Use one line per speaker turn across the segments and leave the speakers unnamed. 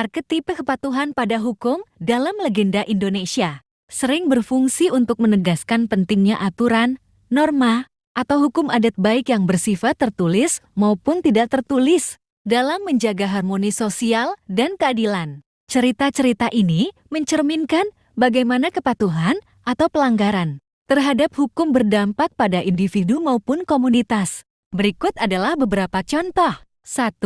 Arketipe kepatuhan pada hukum dalam legenda Indonesia sering berfungsi untuk menegaskan pentingnya aturan, norma, atau hukum adat baik yang bersifat tertulis maupun tidak tertulis dalam menjaga harmoni sosial dan keadilan. Cerita-cerita ini mencerminkan bagaimana kepatuhan atau pelanggaran terhadap hukum berdampak pada individu maupun komunitas. Berikut adalah beberapa contoh. 1.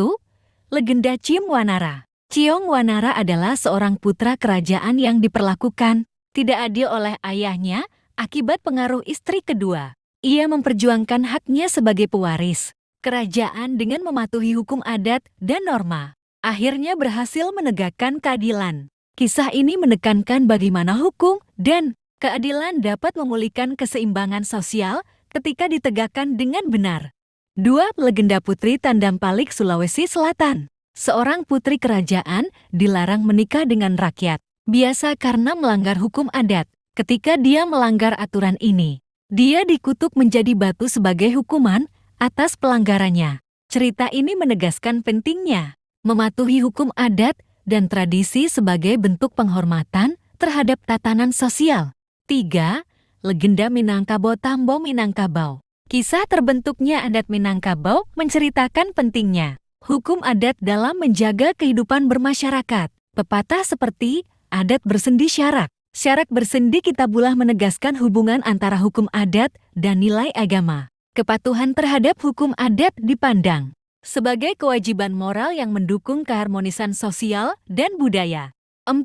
Legenda Ciom Wanara. Ciom Wanara adalah seorang putra kerajaan yang diperlakukan tidak adil oleh ayahnya akibat pengaruh istri kedua. Ia memperjuangkan haknya sebagai pewaris kerajaan dengan mematuhi hukum adat dan norma. Akhirnya berhasil menegakkan keadilan. Kisah ini menekankan bagaimana hukum dan keadilan dapat memulihkan keseimbangan sosial ketika ditegakkan dengan benar. 2. Legenda Putri Tandampalik Sulawesi Selatan. Seorang putri kerajaan dilarang menikah dengan rakyat, biasa karena melanggar hukum adat. Ketika dia melanggar aturan ini, dia dikutuk menjadi batu sebagai hukuman atas pelanggarannya. Cerita ini menegaskan pentingnya mematuhi hukum adat dan tradisi sebagai bentuk penghormatan terhadap tatanan sosial. 3. Legenda Minangkabau Tambo Minangkabau. Kisah terbentuknya adat Minangkabau menceritakan pentingnya hukum adat dalam menjaga kehidupan bermasyarakat. Pepatah seperti adat bersendi syarak. Syarak bersendi Kitabulah menegaskan hubungan antara hukum adat dan nilai agama. Kepatuhan terhadap hukum adat dipandang sebagai kewajiban moral yang mendukung keharmonisan sosial dan budaya. 4.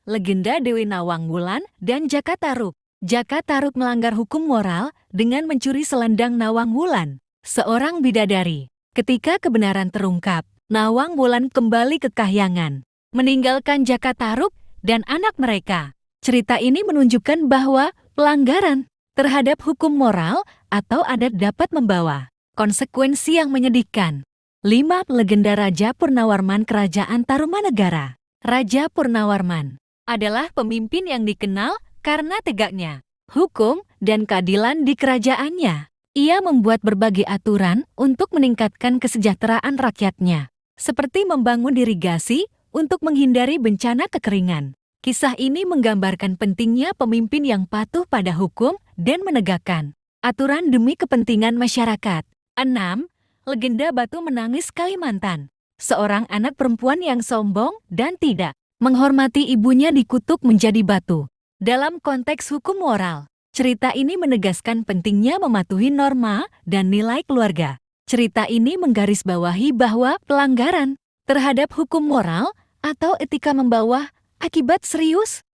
Legenda Dewi Nawang Wulan dan Jaka Tarub. Jaka Tarub melanggar hukum moral dengan mencuri selendang Nawang Wulan, seorang bidadari. Ketika kebenaran terungkap, Nawang Wulan kembali ke kahyangan, meninggalkan Jaka Tarub dan anak mereka. Cerita ini menunjukkan bahwa pelanggaran terhadap hukum moral atau adat dapat membawa konsekuensi yang menyedihkan. 5. Legenda Raja Purnawarman Kerajaan Tarumanegara. Raja Purnawarman adalah pemimpin yang dikenal karena tegaknya hukum dan keadilan di kerajaannya. Ia membuat berbagai aturan untuk meningkatkan kesejahteraan rakyatnya, seperti membangun irigasi untuk menghindari bencana kekeringan. Kisah ini menggambarkan pentingnya pemimpin yang patuh pada hukum dan menegakkan aturan demi kepentingan masyarakat. 6. Legenda Batu Menangis Kalimantan. Seorang anak perempuan yang sombong dan tidak menghormati ibunya dikutuk menjadi batu. Dalam konteks hukum moral, cerita ini menegaskan pentingnya mematuhi norma dan nilai keluarga. Cerita ini menggarisbawahi bahwa pelanggaran terhadap hukum moral atau etika membawa akibat serius